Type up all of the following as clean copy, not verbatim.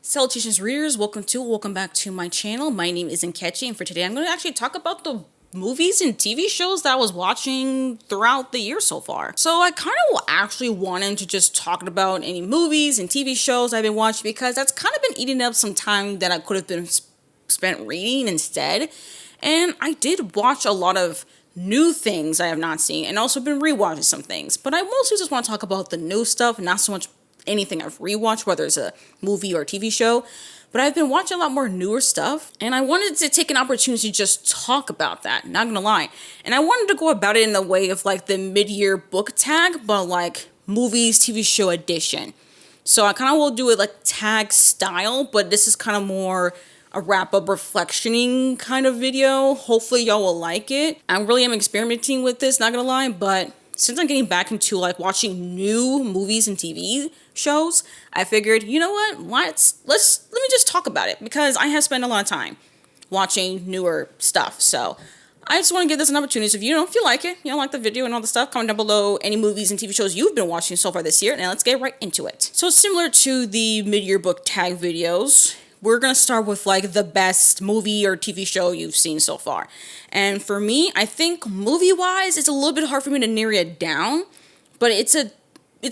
Salutations readers, welcome back to my channel. My name is Nkechi, and for today I'm going to actually talk about the movies and TV shows that I was watching throughout the year so far. So I kind of actually wanted to just talk about any movies and TV shows I've been watching because that's kind of been eating up some time that I could have been spent reading instead. And I did watch a lot of new things I have not seen and also been rewatching some things. But I mostly just want to talk about the new stuff, not so much anything I've rewatched, whether it's a movie or a TV show. But I've been watching a lot more newer stuff, and I wanted to take an opportunity to just talk about that, not gonna lie. And I wanted to go about it in the way of like the mid-year book tag, but like movies, TV show edition. So I kind of will do it like tag style, but this is kind of more a wrap-up reflectioning kind of video. Hopefully y'all will like it. I really am experimenting with this, not gonna lie, but since I'm getting back into like watching new movies and TV shows, I figured, you know what? Let me just talk about it because I have spent a lot of time watching newer stuff. So I just want to give this an opportunity. So if you like it, like the video and all the stuff, comment down below any movies and TV shows you've been watching so far this year, and let's get right into it. So similar to the mid-year book tag videos, we're going to start with like the best movie or TV show you've seen so far. And for me, I think movie-wise, it's a little bit hard for me to narrow it down, but it's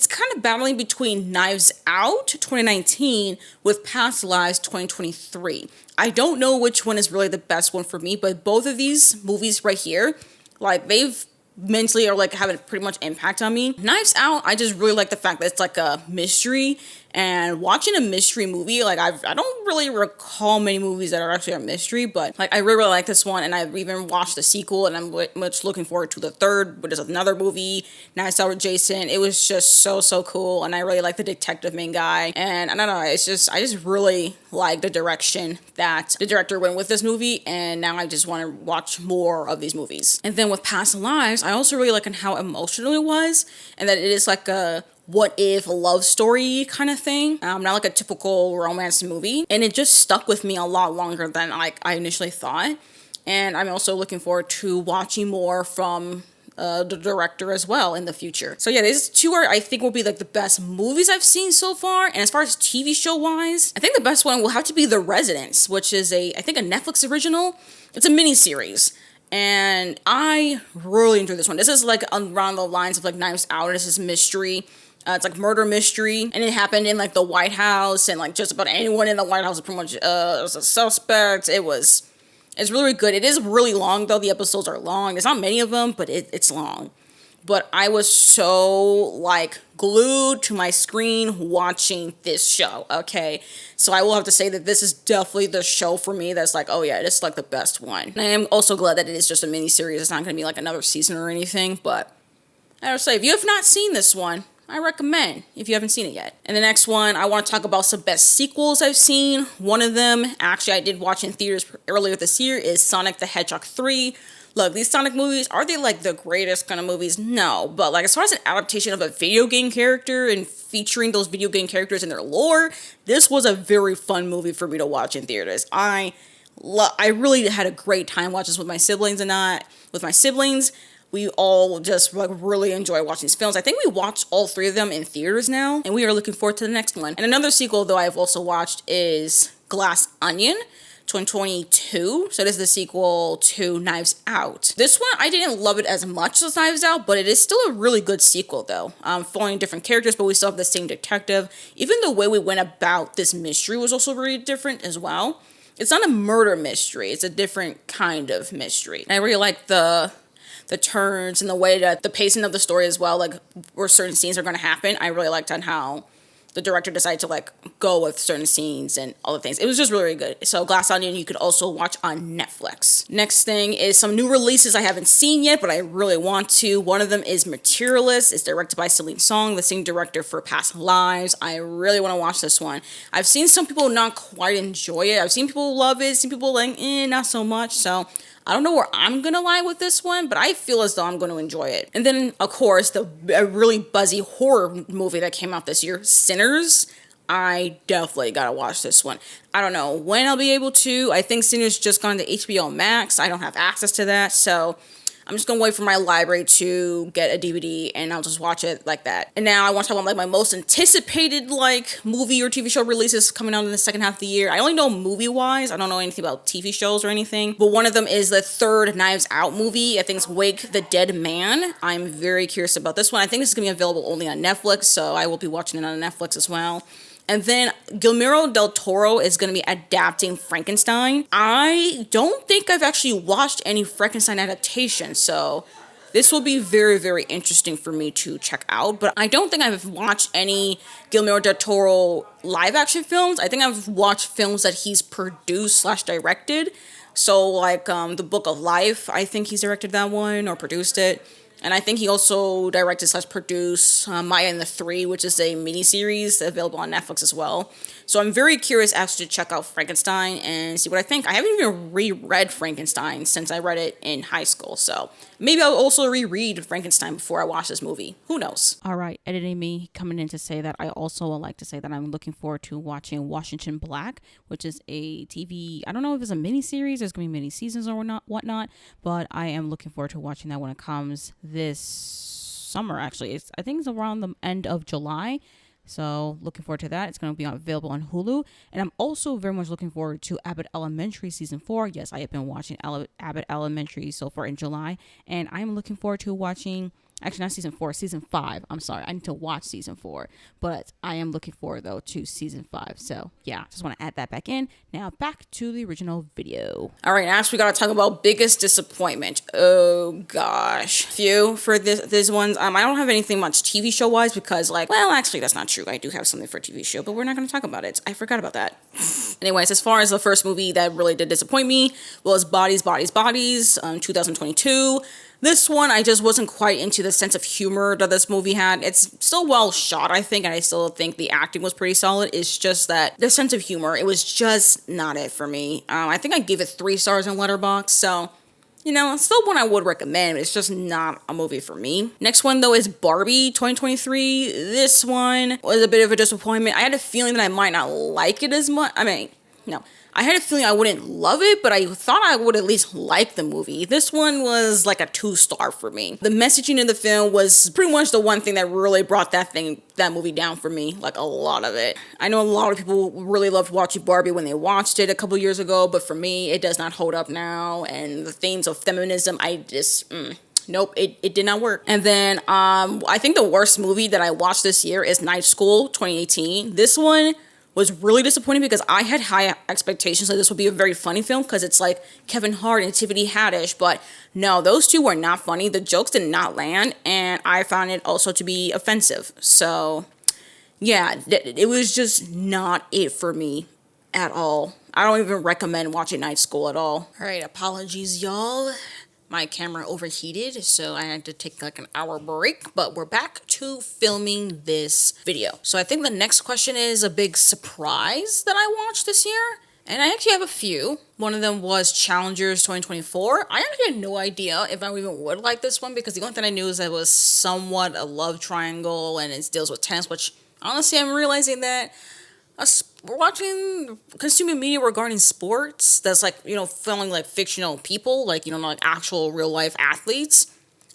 kind of battling between Knives Out 2019 with Past Lives 2023. I don't know which one is really the best one for me, but both of these movies right here, like they've mentally or like have a pretty much impact on me. Knives Out, I just really like the fact that it's like a mystery, and watching a mystery movie, like I don't really recall many movies that are actually a mystery, but like I really like this one, and I've even watched the sequel, and I'm much looking forward to the third, which is another movie, Knives Out with Jason. It was just so cool, and I really like the detective main guy, and I don't know, I just really like the direction that the director went with this movie, and now I just want to watch more of these movies. And then with Past Lives, I also really like how emotional it was, and that it is like a what if love story kind of thing, not like a typical romance movie, and it just stuck with me a lot longer than like I initially thought. And I'm also looking forward to watching more from the director as well in the future. So yeah, these two are, I think, will be like the best movies I've seen so far. And as far as TV show wise, I think the best one will have to be The Residence, which is I think a Netflix original. It's a mini series, and I really enjoyed this one. This is like around the lines of like Knives Out. This is mystery. It's like murder mystery, and it happened in like the White House, and like just about anyone in the White House is pretty much was a suspect. It's really good. It is really long though. The episodes are long. There's not many of them, but it's long. But I was so like glued to my screen watching this show. Okay, so I will have to say that this is definitely the show for me that's like, oh yeah, this is like the best one. And I am also glad that it is just a mini series. It's not going to be like another season or anything. But I would say if you have not seen this one, I recommend if you haven't seen it yet. And the next one, I want to talk about some best sequels I've seen. One of them, actually I did watch in theaters earlier this year, is Sonic the Hedgehog 3. Look, these Sonic movies, are they like the greatest kind of movies? No, but like as far as an adaptation of a video game character and featuring those video game characters in their lore, this was a very fun movie for me to watch in theaters. I really had a great time watching this with my siblings We all just like really enjoy watching these films. I think we watched all three of them in theaters now, and we are looking forward to the next one. And another sequel, though, I've also watched is Glass Onion 2022. So this is the sequel to Knives Out. This one, I didn't love it as much as Knives Out, but it is still a really good sequel, though. Following different characters, but we still have the same detective. Even the way we went about this mystery was also very different as well. It's not a murder mystery. It's a different kind of mystery. And I really like the turns and the way that the pacing of the story as well, like where certain scenes are going to happen. I really liked on how the director decided to like go with certain scenes and all the things. It was just really, really good. So Glass Onion, you could also watch on Netflix. Next thing is some new releases I haven't seen yet, but I really want to. One of them is Materialist. It's directed by Celine Song, the same director for Past Lives. I really want to watch this one. I've seen some people not quite enjoy it. I've seen people love it, seen people like, not so much. So I don't know where I'm going to lie with this one, but I feel as though I'm going to enjoy it. And then, of course, a really buzzy horror movie that came out this year, Sinners. I definitely got to watch this one. I don't know when I'll be able to. I think Sinners just gone to HBO Max. I don't have access to that, so I'm just gonna wait for my library to get a DVD and I'll just watch it like that. And now I want to talk about like my most anticipated like movie or TV show releases coming out in the second half of the year. I only know movie wise. I don't know anything about TV shows or anything. But one of them is the third Knives Out movie. I think it's Wake the Dead Man. I'm very curious about this one. I think this is gonna be available only on Netflix, so I will be watching it on Netflix as well. And then Guillermo del Toro is going to be adapting Frankenstein. I don't think I've actually watched any Frankenstein adaptation, so this will be very, very interesting for me to check out. But I don't think I've watched any Guillermo del Toro live action films. I think I've watched films that he's produced / directed. So like The Book of Life, I think he's directed that one or produced it. And I think he also directed / produced Maya and the Three, which is a miniseries available on Netflix as well. So I'm very curious actually to check out Frankenstein and see what I think. I haven't even reread Frankenstein since I read it in high school. So maybe I'll also reread Frankenstein before I watch this movie. Who knows? All right, editing me coming in to say that I also would like to say that I'm looking forward to watching Washington Black, which is a TV, I don't know if it's a miniseries, there's going to be mini seasons or whatnot, but I am looking forward to watching that when it comes this summer, actually. I think it's around the end of July. So looking forward to that. It's going to be available on Hulu. And I'm also very much looking forward to Abbott Elementary Season 4. Yes, I have been watching Abbott Elementary so far in July. And I'm looking forward to watching, actually not Season 4, Season 5. I'm sorry, I need to watch Season 4. But I am looking forward, though, to Season 5. So, yeah, just want to add that back in. Now, back to the original video. All right, now we got to talk about biggest disappointment. Oh, gosh. Few for these ones. I don't have anything much TV show-wise because, like, well, actually, that's not true. I do have something for a TV show, but we're not going to talk about it. I forgot about that. Anyways, as far as the first movie that really did disappoint me was Bodies, 2022. This one, I just wasn't quite into the sense of humor that this movie had. It's still well shot, I think, and I still think the acting was pretty solid. It's just that the sense of humor, it was just not it for me. I think I gave it 3 stars on Letterboxd, so, you know, it's still one I would recommend. It's just not a movie for me. Next one, though, is Barbie 2023. This one was a bit of a disappointment. I had a feeling that I might not like it as much. I had a feeling I wouldn't love it, but I thought I would at least like the movie. This one was like a 2-star for me. The messaging in the film was pretty much the one thing that really brought that movie down for me, like a lot of it. I know a lot of people really loved watching Barbie when they watched it a couple years ago, but for me, it does not hold up now. And the themes of feminism, I just... Nope, it did not work. And then I think the worst movie that I watched this year is Night School 2018. This one was really disappointing because I had high expectations that this would be a very funny film because it's like Kevin Hart and Tiffany Haddish, but no, those two were not funny. The jokes did not land, and I found it also to be offensive. So, yeah, it was just not it for me at all. I don't even recommend watching Night School at all. All right, apologies, y'all. My camera overheated, so I had to take like an hour break, but we're back to filming this video. So I think the next question is a big surprise that I watched this year, and I actually have a few. One of them was Challengers 2024. I actually had no idea if I even would like this one because the only thing I knew is that it was somewhat a love triangle and it deals with tennis, which honestly I'm realizing that consuming media regarding sports that's like, you know, filming like fictional people, like, you know, like actual real life athletes,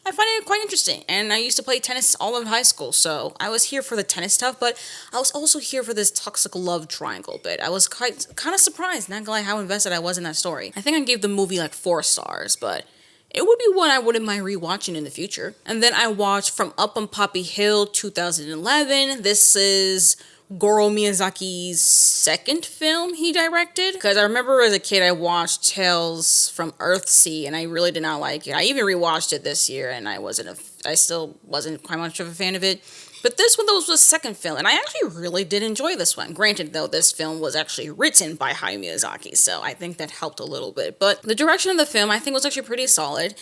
I find it quite interesting. And I used to play tennis all of high school, so I was here for the tennis stuff, but I was also here for this toxic love triangle bit. I was kind of surprised, not gonna lie, how invested I was in that story. I think I gave the movie like 4 stars, but it would be one I wouldn't mind rewatching in the future. And then I watched From Up on Poppy Hill 2011. This is Goro Miyazaki's second film he directed, because I remember as a kid I watched Tales from Earthsea and I really did not like it. I even rewatched it this year and I still wasn't quite much of a fan of it. But this one, though, was the second film, and I actually really did enjoy this one. Granted, though, this film was actually written by Hayao Miyazaki, so I think that helped a little bit. But the direction of the film, I think, was actually pretty solid.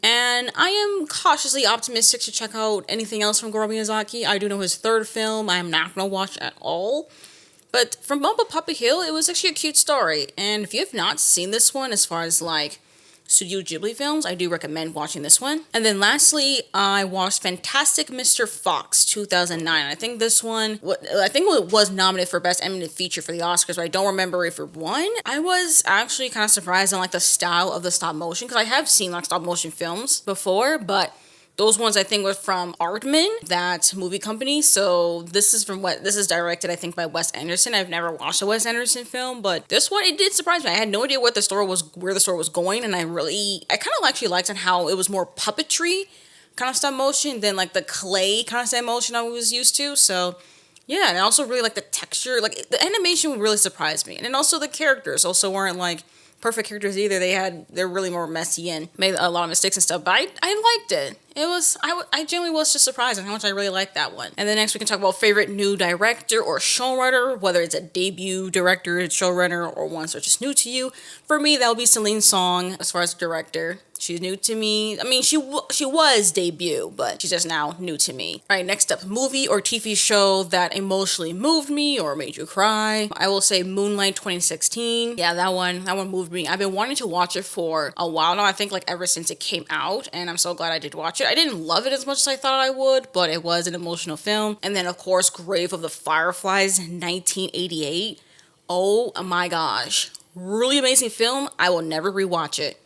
And I am cautiously optimistic to check out anything else from Goro Miyazaki. I do know his third film I am not going to watch at all. But From Up on Poppy Hill, it was actually a cute story. And if you have not seen this one, as far as like Studio Ghibli films, I do recommend watching this one. And then lastly, I watched Fantastic Mr. Fox 2009. I think this one, I think it was nominated for Best Animated Feature for the Oscars, but I don't remember if it won. I was actually kind of surprised on like the style of the stop motion, because I have seen like stop motion films before, but those ones I think were from Aardman, that movie company. So this is directed I think by Wes Anderson. I've never watched a Wes Anderson film, but this one, it did surprise me. I had no idea where the story was going, and I kind of actually liked it how it was more puppetry kind of stop motion than like the clay kind of stop motion I was used to. So yeah, and I also really like the texture. Like the animation really surprised me, and then also the characters also weren't like perfect characters either. They're really more messy and made a lot of mistakes and stuff. But I liked it. I genuinely was just surprised at how much I really liked that one. And then next we can talk about favorite new director or showrunner, whether it's a debut director, showrunner, or ones that are just new to you. For me, that would be Celine Song as far as director. She's new to me. I mean, she was debut, but she's just now new to me. All right, next up, movie or TV show that emotionally moved me or made you cry. I will say Moonlight 2016. Yeah, that one moved me. I've been wanting to watch it for a while now. I think like ever since it came out, and I'm so glad I did watch it. I didn't love it as much as I thought I would, but it was an emotional film. And then of course, Grave of the Fireflies 1988. Oh my gosh. Really amazing film. I will never rewatch it.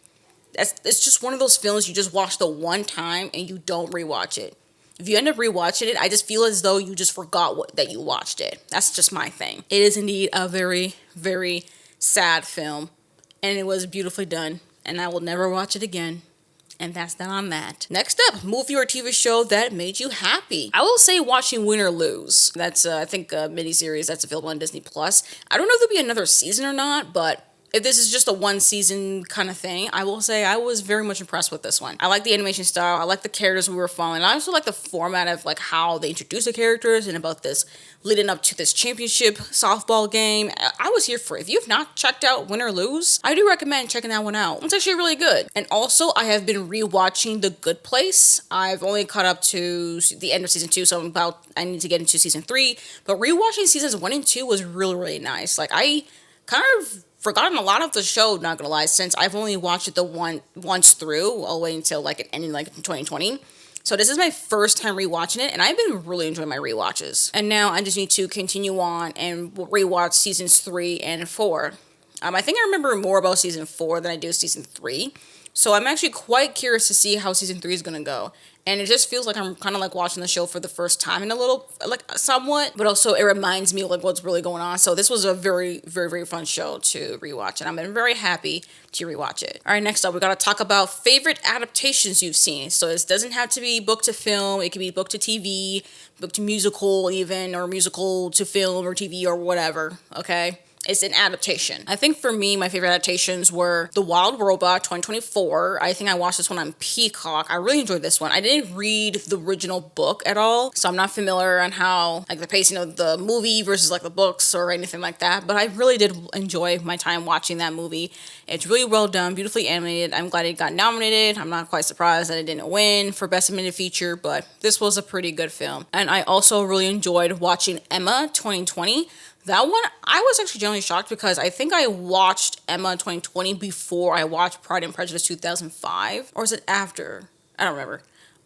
It's just one of those films you just watch the one time and you don't rewatch it. If you end up rewatching it, I just feel as though you just forgot that you watched it. That's just my thing. It is indeed a very, very sad film, and it was beautifully done, and I will never watch it again. And that's that on that. Next up, movie or TV show that made you happy. I will say watching Win or Lose. That's, I think, a miniseries that's available on Disney+. I don't know if there'll be another season or not, but if this is just a one season kind of thing, I will say I was very much impressed with this one. I like the animation style. I like the characters we were following. I also like the format of like how they introduce the characters and about this leading up to this championship softball game. I was here for it. If you've not checked out Win or Lose, I do recommend checking that one out. It's actually really good. And also, I have been rewatching The Good Place. I've only caught up to the end of season 2, so I need to get into season 3. But rewatching seasons 1 and 2 was really, really nice. Like I kind of forgotten a lot of the show, not gonna lie, since I've only watched it once through, all the way until like it ended like in 2020. So this is my first time rewatching it, and I've been really enjoying my rewatches. And now I just need to continue on and rewatch seasons 3 and 4. I think I remember more about season 4 than I do season 3. So I'm actually quite curious to see how season 3 is gonna go. And it just feels like I'm kind of like watching the show for the first time in a little, like somewhat, but also it reminds me of like what's really going on. So this was a very, very, very fun show to rewatch, and I'm very happy to rewatch it. All right, next up, we got to talk about favorite adaptations you've seen. So this doesn't have to be book to film. It can be book to TV, book to musical even, or musical to film or TV or whatever, okay? It's an adaptation. I think for me, my favorite adaptations were The Wild Robot 2024. I think I watched this one on Peacock. I really enjoyed this one. I didn't read the original book at all, so I'm not familiar on how like the pacing of the movie versus like the books or anything like that, but I really did enjoy my time watching that movie. It's really well done, beautifully animated. I'm glad it got nominated. I'm not quite surprised that it didn't win for Best Animated Feature, but this was a pretty good film. And I also really enjoyed watching Emma 2020. That one, I was actually genuinely shocked because I think I watched Emma 2020 before I watched Pride and Prejudice 2005. Or was it after? I don't remember.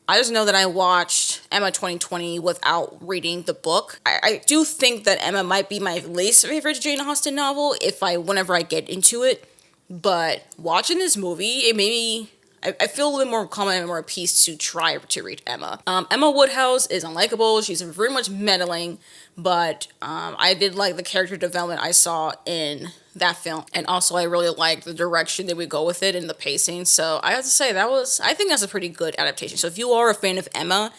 I just know that I watched Emma 2020 without reading the book. I do think that Emma might be my least favorite Jane Austen novel whenever I get into it. But watching this movie, it made me... I feel a little bit more calm and more at peace to try to read Emma. Emma Woodhouse is unlikable. She's very much meddling, but I did like the character development I saw in that film. And also I really like the direction that we go with it and the pacing. So I have to say I think that's a pretty good adaptation. So if you are a fan of Emma,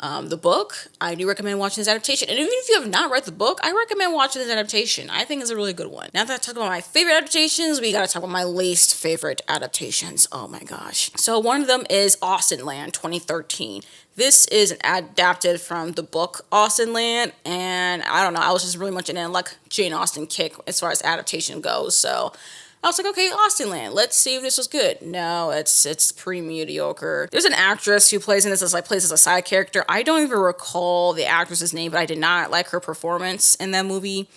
the book, I do recommend watching this adaptation. And even if you have not read the book, I recommend watching this adaptation. I think it's a really good one. Now that I talk about my favorite adaptations, we gotta talk about my least favorite adaptations. Oh my gosh. So one of them is Austenland 2013. This is adapted from the book Austenland, and I don't know, I was just really much in a like Jane Austen kick as far as adaptation goes. So I was like, okay, Austenland, let's see if this was good. No, it's pretty mediocre. There's an actress who plays in this plays as a side character. I don't even recall the actress's name, but I did not like her performance in that movie.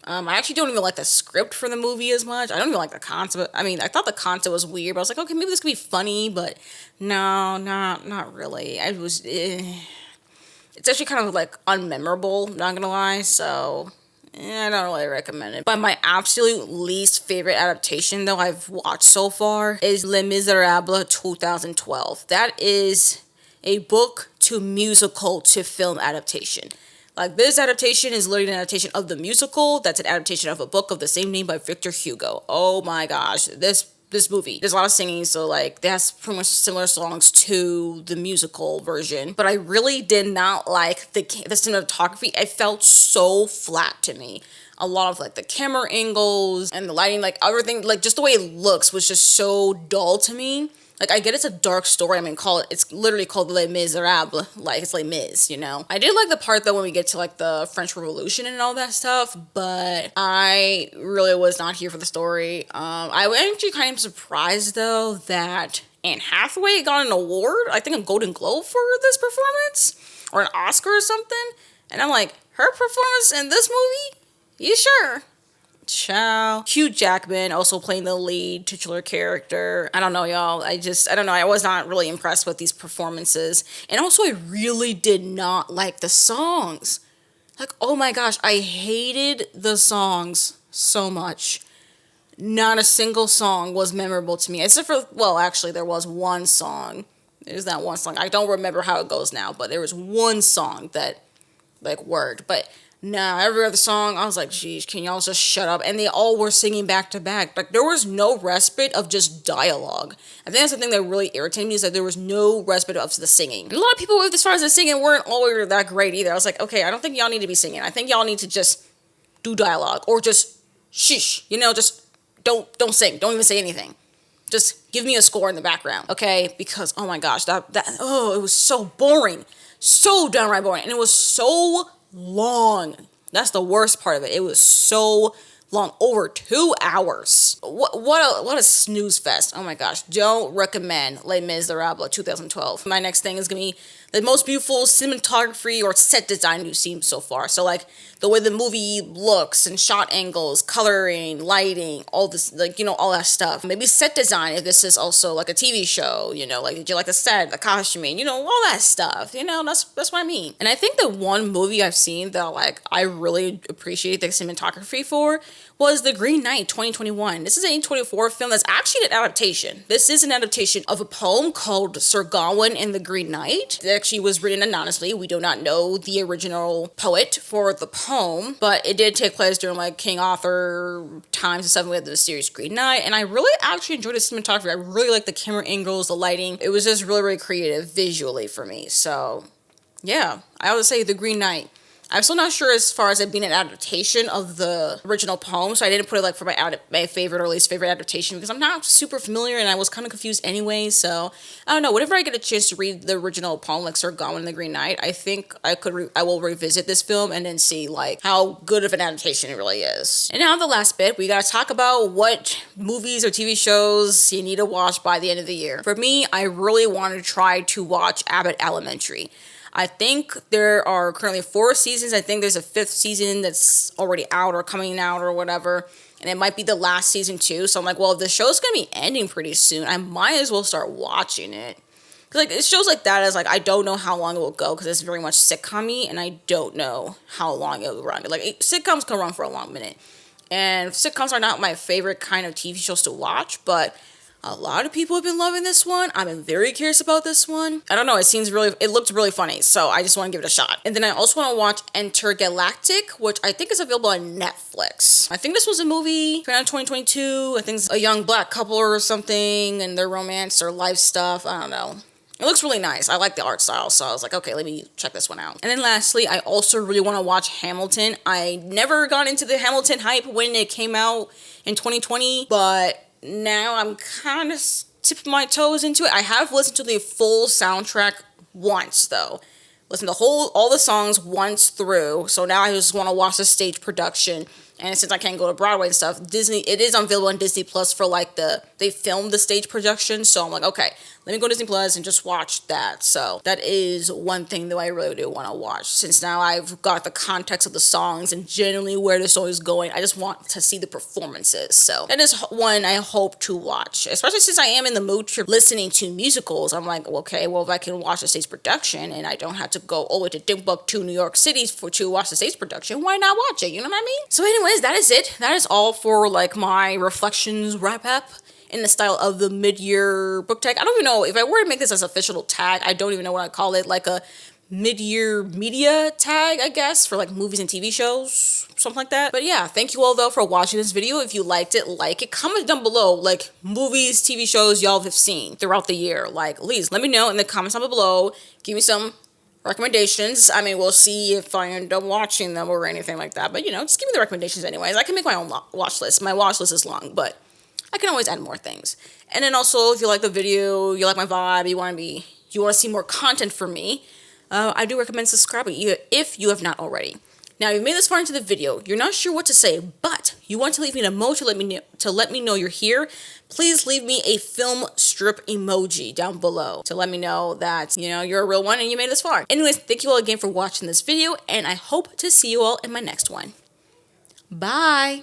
I actually don't even like the script for the movie as much. I don't even like the concept. I mean, I thought the concept was weird, but I was like, okay, maybe this could be funny, but no, not really. It's actually kind of like unmemorable, not gonna lie, so I don't really recommend it. But my absolute least favorite adaptation, though, I've watched so far is Les Miserables 2012. That is a book to musical to film adaptation. Like, this adaptation is literally an adaptation of the musical. That's an adaptation of a book of the same name by Victor Hugo. Oh my gosh, this movie, there's a lot of singing, so like they have pretty much similar songs to the musical version, but I really did not like the cinematography. It felt so flat to me. A lot of like the camera angles and the lighting, like everything, like just the way it looks was just so dull to me. Like, I get it's a dark story. I mean, it's literally called Les Miserables. Like, it's Les Mis, you know? I did like the part, though, when we get to, like, the French Revolution and all that stuff, but I really was not here for the story. I was actually kind of surprised, though, that Anne Hathaway got an award, I think a Golden Globe for this performance, or an Oscar or something, and I'm like, her performance in this movie? You sure? Ciao. Hugh Jackman also playing the lead titular character. I don't know, y'all. I don't know. I was not really impressed with these performances. And also, I really did not like the songs. Like, oh my gosh, I hated the songs so much. Not a single song was memorable to me. Except for, well, actually, there was one song. There's that one song. I don't remember how it goes now, but there was one song that, like, worked. But nah, every other song, I was like, geez, can y'all just shut up? And they all were singing back to back. Like, there was no respite of just dialogue. I think that's the thing that really irritated me, is that there was no respite of the singing. And a lot of people, as far as the singing, weren't always that great either. I was like, okay, I don't think y'all need to be singing. I think y'all need to just do dialogue, or just shush, you know, just don't sing. Don't even say anything. Just give me a score in the background, okay? Because, oh my gosh, it was so boring. So downright boring. And it was so long. That's the worst part of it. It was so long, over 2 hours. What a snooze fest. Oh my gosh. Don't recommend Les Miserables 2012. My next thing is gonna be the most beautiful cinematography or set design we've seen so far. So like the way the movie looks and shot angles, coloring, lighting, all this, like, you know, all that stuff. Maybe set design if this is also like a TV show, you know, like did you like the set, the costuming, you know, all that stuff. You know, that's what I mean. And I think the one movie I've seen that like I really appreciate the cinematography for was The Green Knight 2021. This is an A24 film that's actually an adaptation. This is an adaptation of a poem called Sir Gawain and the Green Knight. It actually was written anonymously. We do not know the original poet for the poem, but it did take place during like King Arthur times and stuff with the series Green Knight, and I really actually enjoyed the cinematography. I really liked the camera angles, the lighting. It was just really, really creative visually for me. So yeah, I would say The Green Knight. I'm still not sure as far as it being an adaptation of the original poem, so I didn't put it like for my favorite or least favorite adaptation because I'm not super familiar and I was kind of confused anyway. So I don't know. Whenever I get a chance to read the original poem, like Sir Gawain and the Green Knight, I think I will revisit this film and then see like how good of an adaptation it really is. And now the last bit, we gotta talk about what movies or TV shows you need to watch by the end of the year. For me, I really want to try to watch Abbott Elementary. I think there are currently 4 seasons. I think there's a 5th season that's already out or coming out or whatever. And it might be the last season too. So I'm like, well, if the show's going to be ending pretty soon, I might as well start watching it. Because like, it shows like that is like, I don't know how long it will go because it's very much sitcom-y and I don't know how long it will run. Like, sitcoms can run for a long minute. And sitcoms are not my favorite kind of TV shows to watch, but a lot of people have been loving this one. I've been very curious about this one. I don't know, it looked really funny, so I just want to give it a shot. And then I also want to watch Intergalactic, which I think is available on Netflix. I think this was a movie from 2022. I think it's a young black couple or something, and their romance or life stuff. I don't know. It looks really nice. I like the art style, so I was like, okay, let me check this one out. And then lastly, I also really want to watch Hamilton. I never got into the Hamilton hype when it came out in 2020, but now I'm kind of tipping my toes into it. I have listened to the full soundtrack once, though. Listened to all the songs once through. So now I just want to watch the stage production And since I can't go to Broadway and stuff, it is available on Disney Plus for like they filmed the stage production. So I'm like, okay, let me go to Disney Plus and just watch that. So that is one thing that I really do want to watch. Since now I've got the context of the songs and generally where the song is going, I just want to see the performances. So that is one I hope to watch, especially since I am in the mood for listening to musicals. I'm like, okay, well, if I can watch the stage production and I don't have to go all the way to Timbuktu, New York City to watch the stage production, why not watch it? You know what I mean? So anyways, that is it. That is all for like my reflections wrap up in the style of the mid-year book tag. I don't even know if I were to make this as an official tag. I don't even know what I'd call it, like a mid-year media tag, I guess, for like movies and TV shows, something like that. But yeah, thank you all though for watching this video. If you liked it, like it. Comment down below like movies, TV shows y'all have seen throughout the year. Like, please let me know in the comments down below. Give me some recommendations. I mean, we'll see if I end up watching them or anything like that. But you know, just give me the recommendations anyways. I can make my own watch list. My watch list is long, but I can always add more things. And then also, if you like the video, you like my vibe, you want to see more content from me, I do recommend subscribing if you have not already. Now, you've made this far into the video, you're not sure what to say, but you want to leave me an emoji to let me know you're here. Please leave me a film strip emoji down below to let me know that, you know, you're a real one and you made this far. Anyways, thank you all again for watching this video, and I hope to see you all in my next one. Bye!